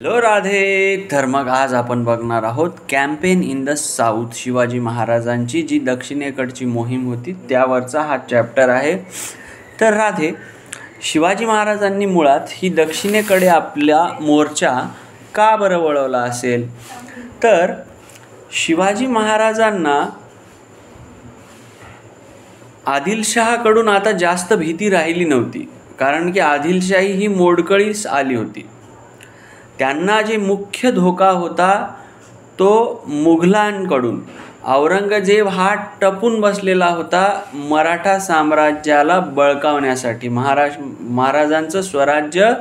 Hello Radhe. तर मग आज आपण बघणार आहोत campaign in the south. Shivaji महाराजांची जी दक्षिणेकडची मोहीम होती त्यावरचा हा चॅप्टर आहे. तर राधे, शिवाजी महाराजांनी मुळात ही दक्षिणेकडे आपला मोर्चा का बरं वळवला असेल? तर शिवाजी महाराजांना आदिलशहाकडून आता जास्त भीती राहिली नव्हती, कारण की आदिलशाही ही मोडकळीस आली होती. त्यांना जे मुख्य धोका होता तो मुघलांकडून. औरंगजेब हा टपून बसलेला होता मराठा साम्राज्याला बळकावण्यासाठी, महाराजांचं स्वराज्य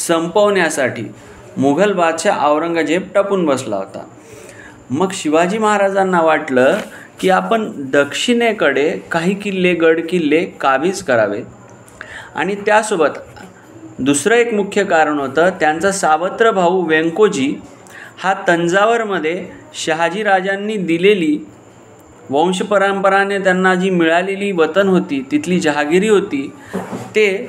संपवण्यासाठी. मुघल बादशाह औरंगजेब टपून बसला होता. मग शिवाजी महाराजांना वाटलं की आपण दक्षिणेकडे काही किल्ले, गड किल्ले काबीज करावे. आणि त्यासोबत दुसरं एक मुख्य कारण होतं, त्यांचा सावत्र भाऊ व्यंकोजी हा तंजावरमध्ये शहाजीराजांनी दिलेली वंशपरंपराने त्यांना जी मिळालेली वतन होती, तिथली जहागिरी होती, ते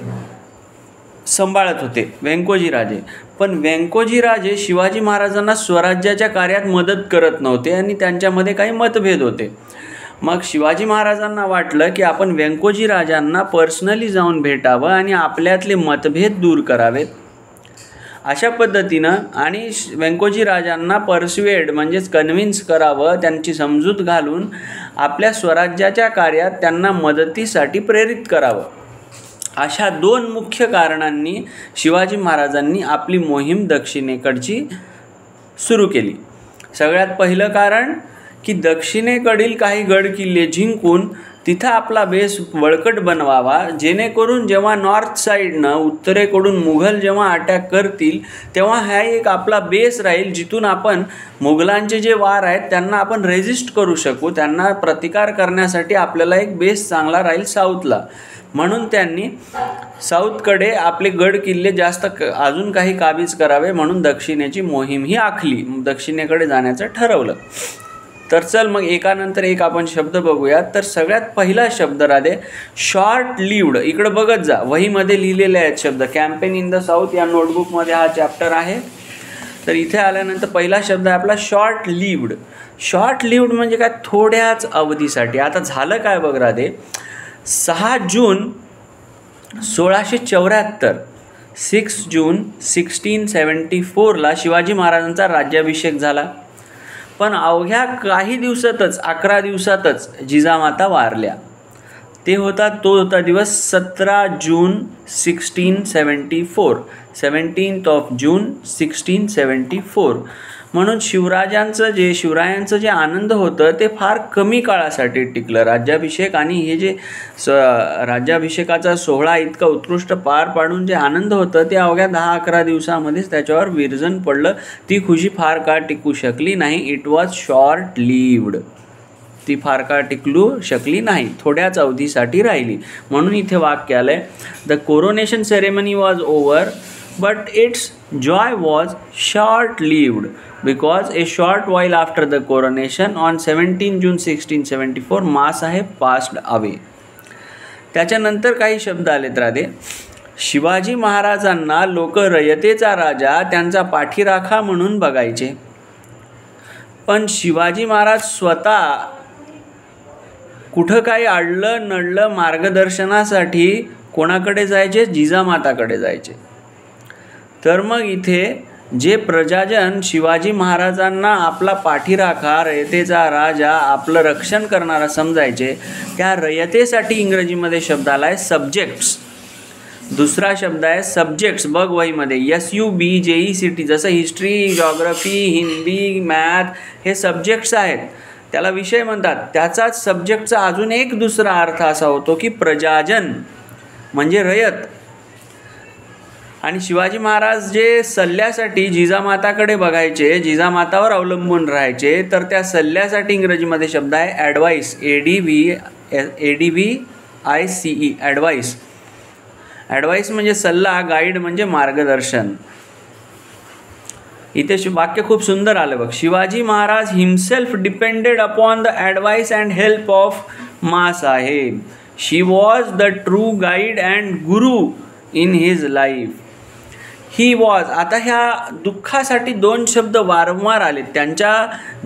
सांभाळत होते व्यंकोजी राजे. पण व्यंकोजी राजे शिवाजी महाराजांना स्वराज्याच्या कार्यात मदत करत नव्हते आणि त्यांच्यामध्ये काही मतभेद होते. मग शिवाजी महाराजांना वाटलं की आपण व्यंकोजी राजांना पर्सनली जाऊन भेटावं आणि आपल्यातले मतभेद दूर करावेत. अशा पद्धतीनं आणि व्यंकोजी राजांना पर्सवेड म्हणजेच कन्व्हिन्स करावं, त्यांची समजूत घालून आपल्या स्वराज्याच्या कार्यात त्यांना मदतीसाठी प्रेरित करावं. अशा दोन मुख्य कारणांनी शिवाजी महाराजांनी आपली मोहीम दक्षिणेकडची सुरू केली. सगळ्यात पहिलं कारण की दक्षिणेकडील काही गडकिल्ले जिंकून तिथं आपला बेस बळकट बनवावा, जेणेकरून जेव्हा नॉर्थ साईडनं उत्तरेकडून मुघल जेव्हा अटॅक करतील तेव्हा हा एक आपला बेस राहील, जिथून आपण मुघलांचे जे वार आहेत त्यांना आपण रेजिस्ट करू शकू. त्यांना प्रतिकार करण्यासाठी आपल्याला एक बेस चांगला राहील साऊथला. म्हणून त्यांनी साऊथकडे आपले गड किल्ले जास्त अजून काही काबीज करावे, म्हणून दक्षिणेची मोहीम ही आखली, दक्षिणेकडे जाण्याचं ठरवलं. तर चल मग एकानंतर एक आपण शब्द बघूयात. तर सगळ्यात पहिला शब्द राधे, शॉर्ट लिव्ड. इकडं बघत जा, वहीमध्ये लिहिलेले आहेत शब्द. कॅम्पेन इन द साऊथ या नोटबुकमध्ये हा चॅप्टर आहे. तर इथे आल्यानंतर पहिला शब्द आहे आपला शॉर्ट लिव्ड. शॉर्ट लिव्ड म्हणजे काय? थोड्याच अवधीसाठी. आता झालं काय बघ राधे, 6 जून 1674, 6 जून 1674ला शिवाजी महाराजांचा राज्याभिषेक झाला. पण अवघ्या काही दिवसातच, 11 दिवसातच जिजामाता वारल्या. तो होता दिवस 17 जून 1674, 17th of June 1674. म्हणून शिवरायांचं जे आनंद होतं ते फार कमी काळासाठी टिकलं. राज्याभिषेक आणि हे जे राज्याभिषेकाचा सोहळा इतका उत्कृष्ट पार पाडून जे आनंद होतं ते अवघ्या 10-11 दिवसामध्येच त्याच्यावर विरजन पडलं. ती खुशी फार काळ टिकू शकली नाही. It was short lived. ती फार काळ टिकू शकली नाही, थोड्याच अवधीसाठी राहिली. म्हणून इथे वाक्य आलंय, the coronation ceremony was over but it's joy was short-lived because a short while after the coronation on 17 June 1674 Mansaheb passed away. त्याच्यानंतर काही शब्द आलेत राधे. शिवाजी महाराजांना लोक रयतेचा राजा, त्यांचा पाठीराखा म्हणून बघायचे. पण शिवाजी महाराज स्वतः कुठं काही अडलं नडलं मार्गदर्शनासाठी कोणाकडे जायचे? जिजामाताकडे जायचे. तर मग इथे जे प्रजाजन शिवाजी महाराजांना आपला पाठीराखा, रयतेचा राजा, आपलं रक्षण करणारा समजायचे, त्या रयतेसाठी इंग्रजीमध्ये शब्द आला आहे सब्जेक्ट्स. दुसरा शब्द आहे सब्जेक्ट्स. बघ वहीमध्ये SUBJECT. जसं हिस्ट्री, जॉग्रफी, हिंदी, मॅथ हे सब्जेक्ट्स आहेत, त्याला विषय म्हणतात. त्याचाच सब्जेक्टचा अजून एक दुसरा अर्थ असा होतो की प्रजाजन म्हणजे रयत. आणि शिवाजी महाराज जे सल्ल्यासाठी जिजामाताकडे बघायचे, जिजामातावर अवलंबून राहायचे, तर त्या सल्ल्यासाठी इंग्रजीमध्ये शब्द आहे ॲडवाईस. ADVICE advice. ॲडवाईस म्हणजे सल्ला, गाईड म्हणजे मार्गदर्शन. इथे वाक्य खूप सुंदर आलं बघ. Shivaji Maharaj himself depended upon the advice and help of Maasaheb. She was the true guide and guru in his life. He was, आता ह्या दुःखासाठी दोन शब्द वारंवार आले. त्यांच्या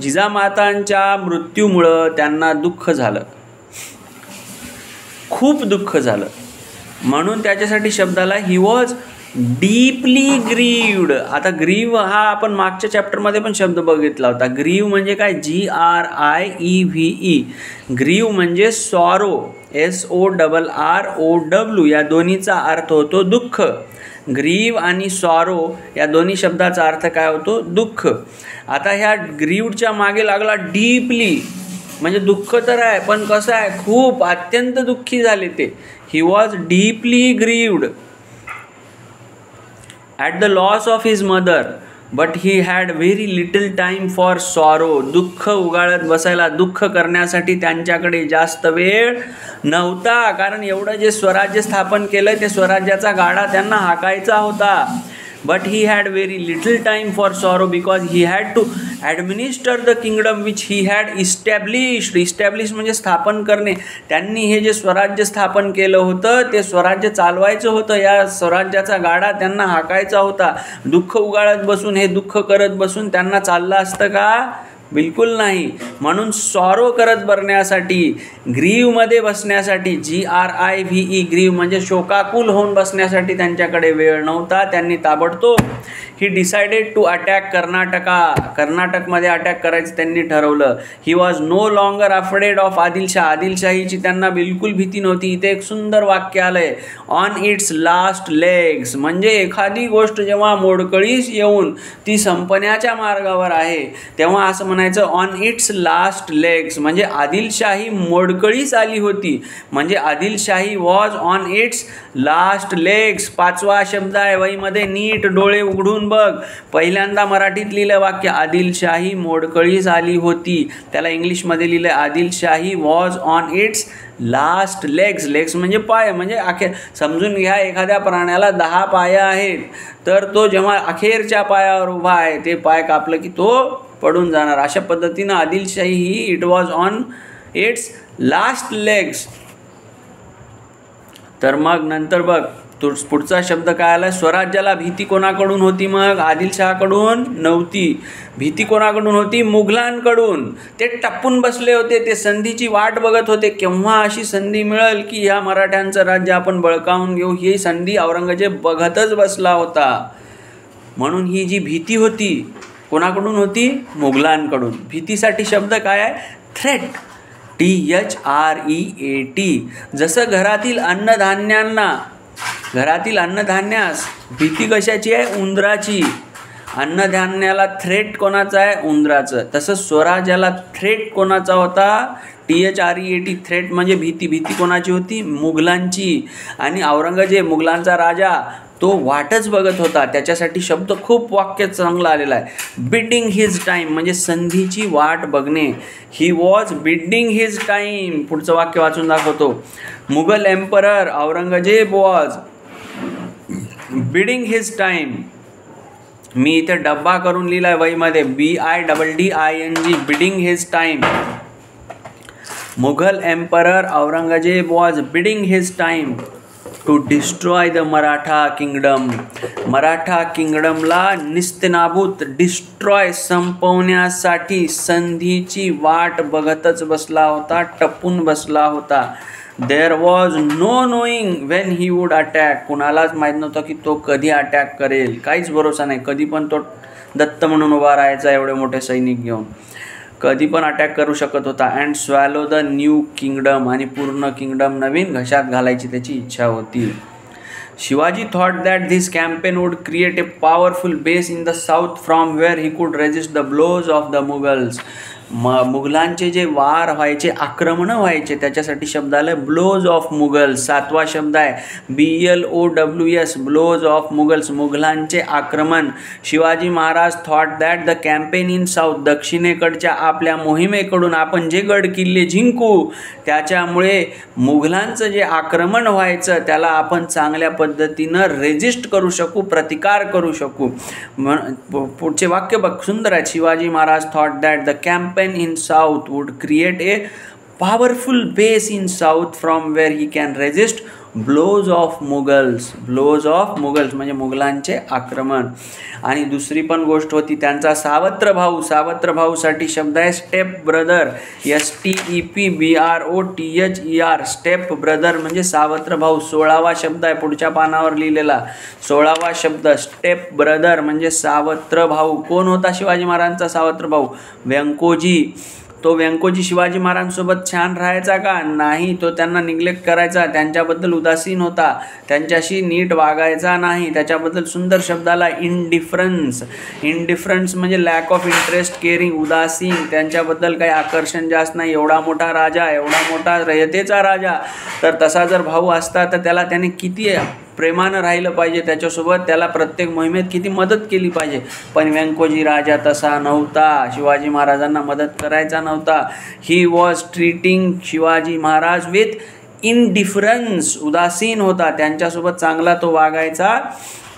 जिजामातांच्या मृत्यूमुळं त्यांना दुःख झालं, खूप दुःख झालं, म्हणून त्याच्यासाठी शब्दाला ही वॉज डीपली ग्रीव्ड. आता ग्रीव हा आपण मागच्या चॅप्टरमध्ये पण शब्द बघितला होता. ग्रीव म्हणजे काय? GRIEVE. ग्रीव म्हणजे सॉरो, SORROW, या दोन्हीचा अर्थ होतो दुःख. ग्रीव आणि सॉरो या दोन्ही शब्दाचा अर्थ काय होतो? दुःख. आता ह्या ग्रीवच्या मागे लागला डीपली, म्हणजे दुःख तर आहे पण कसं आहे? खूप अत्यंत दुःखी झाले ते. He was deeply grieved at the loss of his mother, but he had very little time for sorrow. दुःख उगाळत बसायला, दुःख करण्यासाठी त्यांच्याकडे जास्त वेळ नव्हता, कारण एवढं जे स्वराज्य स्थापन केलं ते स्वराज्याचा गाडा त्यांना हाकायचा होता. But he had very little time for sorrow because he had to administer the kingdom which he had established. Establish म्हणजे स्थापन करणे. त्यांनी हे जे स्वराज्य स्थापन केलं होतं ते स्वराज्य चालवायचं होतं. या स्वराज्याचा गाडा त्यांना हाकायचा होता. दुःख उगाळत बसून, हे दुःख करत बसून त्यांना चाललं असतं का? बिलकुल नाही. म्हणून सॉरो करत बरण्यासाठी, ग्रीवमध्ये बसण्यासाठी, GRIVE, ग्रीव म्हणजे शोकाकुल होऊन बसण्यासाठी त्यांच्याकडे वेळ नव्हता. त्यांनी ताबडतोब he decided to attack Karnataka. कर्नाटकमध्ये अटॅक करायचं त्यांनी ठरवलं. He was no longer afraid of Adilshah. आदिलशाहीची त्यांना बिलकुल भीती नव्हती. इथे एक सुंदर वाक्य आलंय, ऑन इट्स लास्ट लेग्स. म्हणजे एखादी गोष्ट जेव्हा मोडकळीस येऊन ती संपण्याच्या मार्गावर आहे तेव्हा असं म्हणायचं ऑन इट्स लास्ट लेग्स, म्हणजे आदिलशाही मोडकळीस आली होती. म्हणजे Adilshahi was on its last legs. 5वा शब्द आहे वहीमध्ये, नीट डोळे उघडून बघ. पहिल्यांदा मराठीत लिहिलं वाक्य आदिलशाही मोडकळीस आली होती, त्याला इंग्लिशमध्ये लिहिलं Adilshahi was on its last legs. Legs म्हणजे पाय, म्हणजे अखेर. समजून घ्या एखाद्या प्राण्याला 10 पाय आहेत, तर तो जेव्हा अखेरच्या पायावर उभा आहे ते पाय कापलं की तो पडून जाणार. अशा पद्धतीनं आदिलशाही ही it was on its last legs. तर मग नंतर बघ पुढचा शब्द काय आला? स्वराज्याला भीती कोणाकडून होती? मग आदिलशहाकडून नव्हती. भीती कोणाकडून होती? मुघलांकडून. ते टप्पून बसले होते, ते संधीची वाट बघत होते, केव्हा अशी संधी मिळेल की ह्या मराठ्यांचं राज्य आपण बळकावून घेऊ. ही संधी औरंगजेब बघतच बसला होता. म्हणून ही जी भीती होती कोणाकडून होती? मुघलांकडून. भीतीसाठी शब्द काय आहे? Threat, THREAT. जसं घरातील अन्नधान्यास भीती कशाची आहे? उंदराची. अन्नधान्याला थ्रेट कोणाचा आहे? उंदराचं. तसं स्वराज्याला थ्रेट कोणाचा होता? THREAT. थ्रेट म्हणजे भीती. भीती कोणाची होती? मुघलांची. आणि औरंगजेब मुघलांचा राजा तो वाटच बघत होता. त्याच्यासाठी शब्द खूप वाक्य चांगलं आलेला आहे, बिडिंग हिज टाईम, म्हणजे संधीची वाट बघणे. He was bidding his time. पुढचं वाक्य वाचून दाखवतो. Mughal emperor Aurangzeb was bidding his time. मी इथे डब्बा करून लिहिलाय वहीमध्ये, BIDDING, bidding his time. Mughal emperor Aurangzeb was bidding his time to destroy the Maratha kingdom. Maratha किंगडमला निस्तेनाबूत, डिस्ट्रॉय, संपवण्यासाठी संधीची वाट बघतच बसला होता, टपून बसला होता. There was no knowing when he would attack. कुणालाच माहीत नव्हतं की तो कधी अटॅक करेल. काहीच भरोसा नाही. कधी पण तो दत्त म्हणून उभा राहायचा एवढे मोठे सैनिक घेऊन, कधी पण अटॅक करू शकत होता. And swallow the new kingdom, आणि पूर्ण किंगडम नवीन घशात घालायची त्याची इच्छा होती. Shivaji thought that this campaign would create a powerful base in the south from where he could resist the blows of the Mughals. मुघलांचे जे वार व्हायचे, आक्रमणं व्हायचे, त्याच्यासाठी शब्द आलं ब्लोज ऑफ मुघल्स. 7वा शब्द आहे BLOWS, ब्लोज ऑफ मुघल्स, मुघलांचे आक्रमण. Shivaji Maharaj thought that the campaign in south, दक्षिणेकडच्या आपल्या मोहिमेकडून आपण जे गड किल्ले जिंकू त्याच्यामुळे मुघलांचं जे आक्रमण व्हायचं त्याला आपण चांगल्या पद्धतीनं रेजिस्ट करू शकू, प्रतिकार करू शकू. पुढचे वाक्य बघ, सुंदर आहे. Shivaji Maharaj thought that the campaign in south would create a powerful base in south from where he can resist blows of Mughals म्हणजे मुघलांचे आक्रमण. आणि दुसरी पण गोष्ट होती त्यांचा सावत्र भाऊसाठी शब्द आहे step brother, STEPBROTHER, step brother म्हणजे सावत्र भाऊ. 16वा शब्द आहे पुढच्या पानावर लिहिलेला, 16वा शब्द स्टेप ब्रदर म्हणजे सावत्र भाऊ. कोण होता शिवाजी महाराजांचा सावत्र भाऊ? व्यंकोजी. तो व्यंकोजी शिवाजी महाराजांसोबत छान राहायचा का? नाही, तो त्यांना निग्लेक्ट करायचा, त्यांच्याबद्दल उदासीन होता, त्यांच्याशी नीट वागायचा नाही. त्याच्याबद्दल सुंदर शब्दाला इंडिफरन्स म्हणजे लॅक ऑफ इंटरेस्ट, केअरिंग, उदासीन, त्यांच्याबद्दल काही आकर्षण जास्त नाही. एवढा मोठा राजा, एवढा मोठा रयतेचा राजा, तर तसा जर भाऊ असता तर त्याने किती प्रेमानं राहिलं पाहिजे त्याच्यासोबत, त्याला प्रत्येक मोहिमेत किती मदत केली पाहिजे. पण व्यंकोजी राजा तसा नव्हता, शिवाजी महाराजांना मदत करायचा नव्हता. He was treating Shivaji Maharaj with indifference, उदासीन होता, त्यांच्यासोबत चांगला तो वागायचा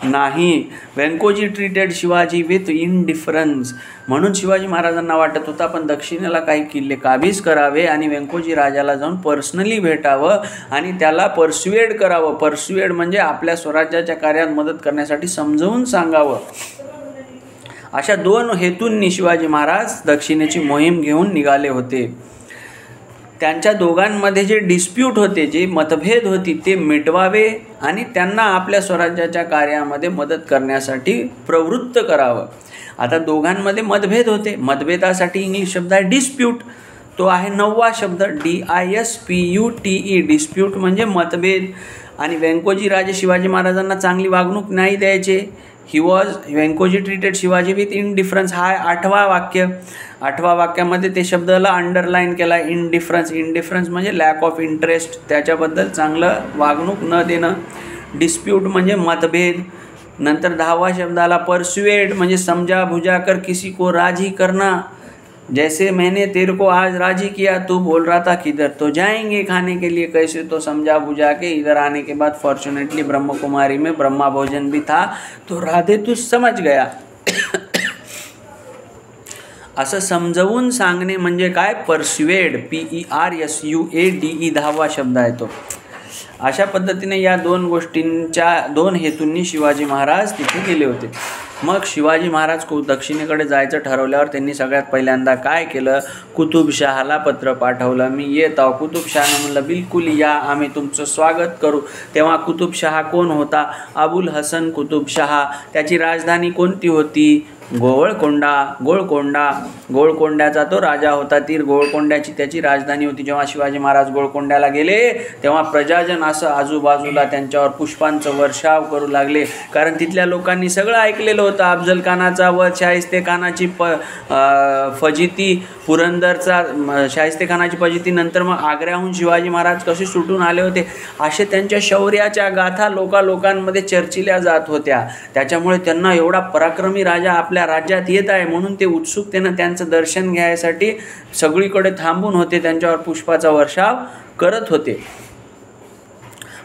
नाही. Vyankoji treated Shivaji with indifference. म्हणून शिवाजी महाराजांना वाटत होता पण दक्षिणेला काही किल्ले काबीज करावे आणि व्यंकोजी राजाला जाऊन पर्सनली भेटावं आणि त्याला परस्युएड करावं. परस्युएड म्हणजे आपल्या स्वराज्याच्या कार्यात मदत करण्यासाठी समजावून सांगावं. अशा 2 हेतूंनी शिवाजी महाराज दक्षिणेची मोहीम घेऊन निघाले होते. त्यांच्या दोघांमध्ये जे डिस्प्यूट होते, जे मतभेद होती ते मिटवावे आणि त्यांना आपल्या स्वराज्याच्या कार्यामध्ये मदत करण्यासाठी प्रवृत्त करावं. आता दोघांमध्ये मतभेद होते, मतभेदासाठी इंग्लिश शब्द आहे डिस्प्यूट, तो आहे 9वा शब्द DISPUTE. डिस्प्यूट म्हणजे मतभेद. आणि व्यंकोजी राजे शिवाजी महाराजांना चांगली वागणूक नाही द्यायचे. Vyankoji treated Shivaji with indifference. हा 8वा वाक्य. 8व्या वाक्यामध्ये ते शब्दाला अंडरलाईन केला, इंडिफरन्स म्हणजे लॅक ऑफ इंटरेस्ट, त्याच्याबद्दल चांगलं वागणूक न देणं. डिस्प्यूट म्हणजे मतभेद. नंतर 10वा शब्दाला परस्युएड म्हणजे समजा बुझा कर किसी को राजी करना. जैसे मैंने तेरे को आज राजी किया, तू बोल रहा था किधर, तो जाएंगे खाने के लिए, कैसे, तो समझा बुझा के इधर आने के बाद फॉर्चुनेटली ब्रह्म कुमारी में ब्रह्मा भोजन भी था, तो राधे तू समझ गया. असं समजवून सांगणे म्हणजे काय? परस्युएड, PERSUADE 10वा शब्द आहे तो. अशा पद्धतीने या 2 गोष्टींच्या 2 हेतूंनी शिवाजी महाराज तिथे गेले होते. मग शिवाजी महाराज दक्षिणेकडे जायचं ठरवल्यावर त्यांनी सगळ्यात पहिल्यांदा काय केलं? कुतुबशहाला पत्र पाठवलं. मी येत आहो. कुतुबशहानं म्हणलं बिलकुल या, आम्ही तुमचं स्वागत करू. तेव्हा कुतुबशहा कोण होता? अबुल हसन कुतुबशहा. त्याची राजधानी कोणती होती? गोळकोंड्याचा तो राजा होता. गोळकोंड्याची त्याची राजधानी होती. जेव्हा शिवाजी महाराज गोळकोंड्याला गेले तेव्हा प्रजाजन असं आजूबाजूला त्यांच्यावर पुष्पांचं वर्षाव करू लागले, कारण तिथल्या लोकांनी सगळं ऐकलेलं होतं. अफजल खानाचा व शाहिस्तेखानाची फजिती, पुरंदरचा शाहिस्तेखानाची फजिती, नंतर मग आग्र्याहून शिवाजी महाराज कसे सुटून आले होते, असे त्यांच्या शौर्याच्या गाथा लोकांमध्ये चर्चिल्या जात होत्या. त्याच्यामुळे त्यांना एवढा पराक्रमी राजा आपल्या राज्यात येत आहे म्हणून ते उत्सुकतेनं त्यांचं दर्शन घ्यायसाठी सगळीकडे थांबून होते, त्यांच्यावर पुष्पाचा वर्षाव करत होते.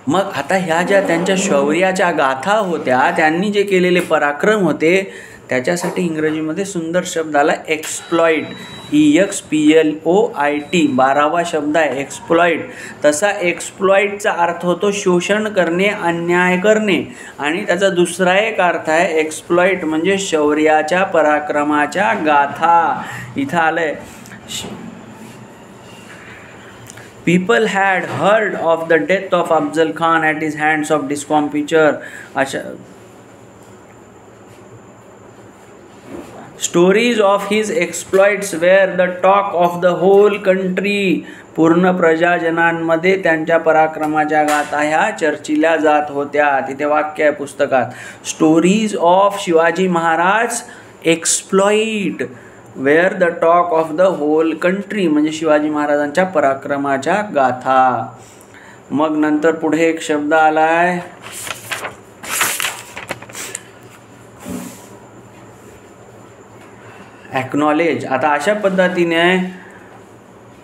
मग आता ह्या ज्या त्यांच्या शौर्याच्या गाथा होत्या, त्यांनी जे केलेले पराक्रम होते, त्याच्यासाठी इंग्रजीमध्ये सुंदर शब्द आला एक्सप्लॉइट, EXPLOIT, 12वा शब्द आहे एक्सप्लॉइट. तसा एक्सप्लॉइटचा अर्थ होतो शोषण करणे, अन्याय करणे. आणि त्याचा दुसरा एक अर्थ आहे एक्सप्लॉइट म्हणजे शौर्याच्या पराक्रमाच्या गाथा. इथं आलंय People had heard of the death of Afzal Khan at his hands of discomfiture. Stories of his exploits were the talk of the whole country. पूर्ण प्रजाजनांमध्ये त्यांच्या पराक्रमाच्या गाथा ह्या चर्चिल्या जात होत्या. तिथे वाक्य आहे पुस्तकात, stories of Shivaji Maharaj exploits were the talk of the whole country, म्हणजे शिवाजी महाराजांच्या पराक्रमाच्या गाथा. मग नंतर पुढे एक शब्द आलाय ॲक्नॉलेज. आता अशा पद्धतीने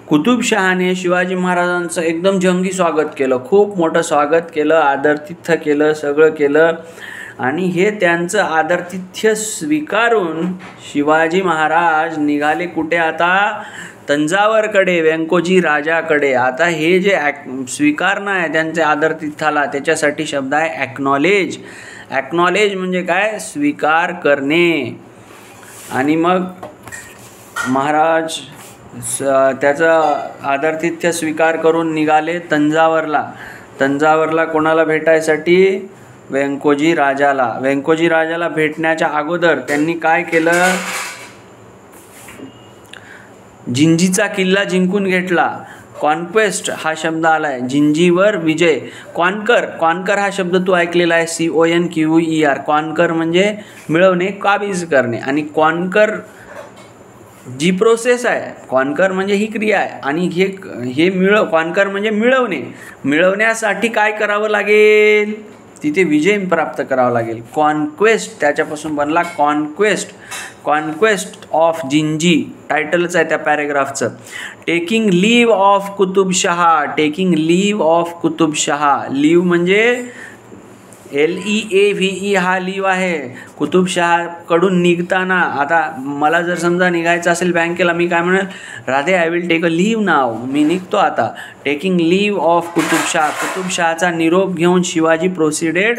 कुतुबशहाने शिवाजी महाराजांचं एकदम जंगी स्वागत केलं, खूप मोठं स्वागत केलं, आदरातिथ्य केलं, सगळं केलं. आणि हे त्यांचं आदरातिथ्य स्वीकारून शिवाजी महाराज निघाले कुठे? आता तंजावरकडे, व्यंकोजी राजाकडे. आता हे जे स्वीकारणं आहे त्यांच्या आदरातिथ्याला, त्याच्यासाठी शब्द आहे ॲक्नॉलेज. ॲक्नॉलेज म्हणजे काय? स्वीकार करणे. आणि मग महाराज त्याचं आदरातिथ्य स्वीकार करून निघाले तंजावरला. तंजावरला कोणाला भेटायसाठी? व्यंकोजी राजाला. व्यंकोजी राजाला भेटण्याच्या अगोदर त्यांनी काय केलं? जिंजीचा किल्ला जिंकून घेतला. कॉन्क्वेस्ट हा शब्द आला आहे. जिंजीवर विजय. कॉन्कर हा शब्द तू ऐकलेला आहे. CONQUER. कॉन्कर म्हणजे मिळवणे, काबीज करणे. आणि कॉन्कर जी प्रोसेस आहे, कॉन्कर म्हणजे ही क्रिया आहे. आणि हे कॉन्कर म्हणजे मिळवणे. मिळवण्यासाठी काय करावं लागेल? तिथे विजय प्राप्त करावा लागेल. कॉन्क्वेस्ट त्याच्यापासून बनला कॉन्क्वेस्ट. कॉन्क्वेस्ट ऑफ जिंजी टायटलच आहे त्या पॅरेग्राफचं. Taking leave of Qutubshah. Taking leave of Qutubshah. Leave म्हणजे LEAVE हा लीव आहे. कुतुबशहाकडून निघताना, आता मला जर समजा निघायचं असेल बँकेला, मी काय म्हणेल? Radhe I will take a leave नाव. मी निघतो आता. Taking leave of Qutubshah. कुतुबशहाचा निरोप घेऊन Shivaji proceeded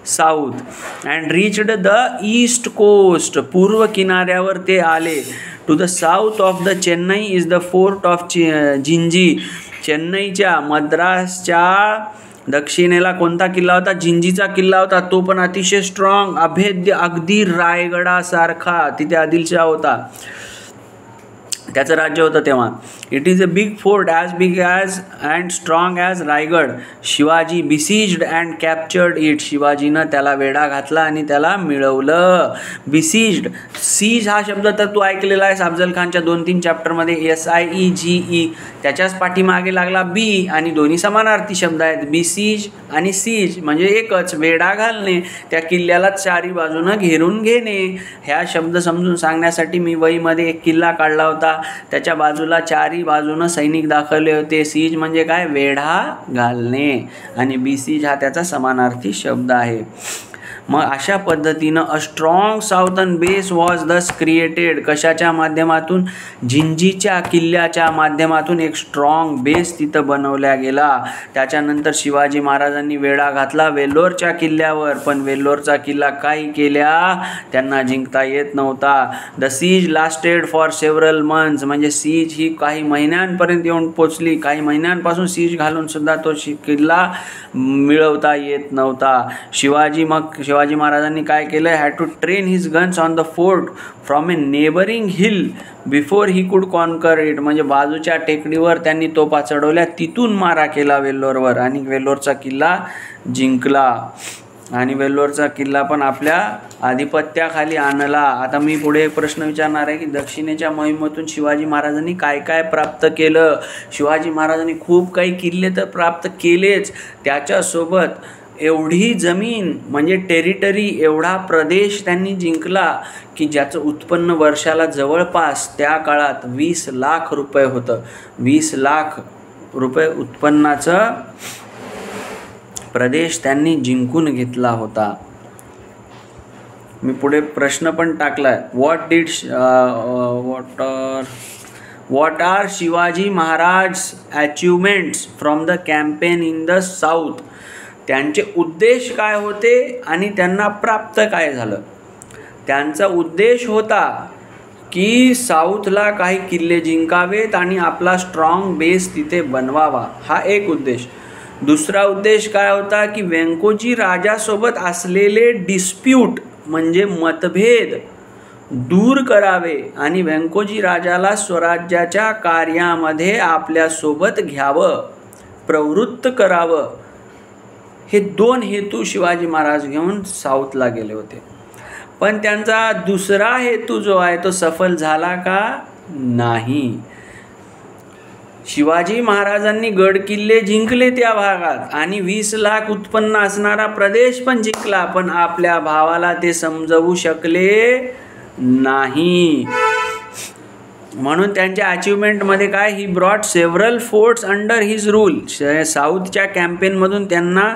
south and reached the east coast. पूर्व किनाऱ्यावर ते आले. To the south of the Chennai is the fort of Gingee. चेन्नईच्या, मद्रासच्या दक्षिणेला कोणता किल्ला होता? जिंजीचा किल्ला होता. तो पण अतिशय स्ट्रॉंग, अभेद्य, अगदी रायगडासारखा. तिथे आदिलशाह होता, त्याचं राज्य होतं तेव्हा. It is a big fort as big as and strong as Raigad. Shivaji besieged and captured it. शिवाजीनं त्याला वेढा घातला आणि त्याला मिळवलं. बिसिज्ड. सीज हा शब्द तर तू ऐकलेला आहेस अफजल खानच्या 2-3 चॅप्टरमध्ये. SIEGE. त्याच्याच पाठीमागे लागला बी, आणि दोन्ही समानार्थी शब्द आहेत. बिसिज आणि सीज म्हणजे एकच. वेढा घालणे, त्या किल्ल्याला चारी बाजूनं घेरून घेणे. ह्या शब्द समजून सांगण्यासाठी मी वहीमध्ये एक किल्ला काढला होता. त्याच्या बाजूला चारी बाजूनं सैनिक दाखवले होते. सीज म्हणजे काय? वेढा घालणे. आणि बिसीज हा त्याचा समानार्थी शब्द आहे. मग अशा पद्धतीनं a strong Southern base was दस क्रिएटेड. कशाच्या माध्यमातून? जिंजीच्या किल्ल्याच्या माध्यमातून एक स्ट्रॉंग बेस तिथं बनवल्या गेला. त्याच्यानंतर शिवाजी महाराजांनी वेढा घातला वेल्लोरच्या किल्ल्यावर. पण वेल्लोरचा किल्ला काही केल्या त्यांना जिंकता येत नव्हता. The siege lasted for several months. म्हणजे सीज ही काही महिन्यांपर्यंत येऊन पोचली. काही महिन्यांपासून सीज घालून सुद्धा तो किल्ला मिळवता येत नव्हता. शिवाजी महाराजांनी काय केलं? Had to train his guns on the fort from a neighbouring hill before he could conquer it. म्हणजे बाजूच्या टेकडीवर त्यांनी तोफा चढवल्या, तिथून मारा केला वेल्लोरवर आणि वेल्लोरचा किल्ला जिंकला. आणि वेल्लोरचा किल्ला पण आपल्या आधिपत्याखाली आणला. आता मी पुढे एक प्रश्न विचारणार आहे की दक्षिणेच्या मोहिमेतून शिवाजी महाराजांनी काय काय प्राप्त केलं? शिवाजी महाराजांनी खूप काही किल्ले तर प्राप्त केलेच, त्याच्यासोबत एवढी जमीन म्हणजे टेरिटरी, एवढा प्रदेश त्यांनी जिंकला की ज्याचं उत्पन्न वर्षाला जवळपास त्या काळात 20 लाख रुपये होतं. 20 लाख रुपये उत्पन्नाचं प्रदेश त्यांनी जिंकून घेतला होता. मी पुढे प्रश्न पण टाकलाय. What are Shivaji Maharaj achievements from the campaign in the south. त्यांचे उद्देश काय होते आणि त्यांना प्राप्त काय झालं? त्यांचा उद्देश होता की साऊथला काही किल्ले जिंकावेत आणि आपला स्ट्रॉंग बेस तिथे बनवावा, हा एक उद्देश. दुसरा उद्देश काय होता की व्यंकोजी राजासोबत असलेले डिस्प्यूट म्हणजे मतभेद दूर करावे आणि व्यंकोजी राजाला स्वराज्याच्या कार्यामध्ये आपल्यासोबत घ्यावं, प्रवृत्त करावं. हे 2 हेतू शिवाजी महाराज घेऊन साऊथला गेले होते. पण त्यांचा दुसरा हेतू जो आहे तो सफल झाला का? नाही. शिवाजी महाराजांनी गड किल्ले जिंकले त्या भागात आणि 20 लाख उत्पन्न असणारा प्रदेश पण जिंकला, पण आपल्या भावाला ते समजवू शकले नाही. म्हणून त्यांच्या अचिव्हमेंटमध्ये काय? He brought several forts under his rule. साऊथच्या कॅम्पेनमधून त्यांना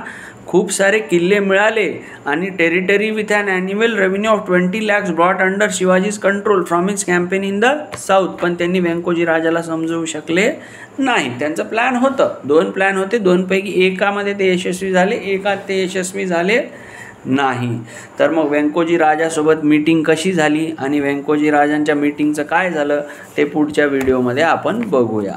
खूप सारे किल्ले मिळाले आणि territory with an annual revenue of 20 lakhs brought under Shivaji's control from his campaign in the south. पण त्यांनी व्यंकोजी राजाला समजवू शकले नाही. त्यांचं प्लॅन होतं, 2 प्लॅन होते, 2पैकी एकामध्ये ते यशस्वी झाले, एकात ते यशस्वी झाले नाही. तर मग व्यंकोजी राजासोबत मीटिंग कशी झाली आणि व्यंकोजी राजांच्या मीटिंगचं काय झालं ते पुढच्या व्हिडिओमध्ये आपण बघूया.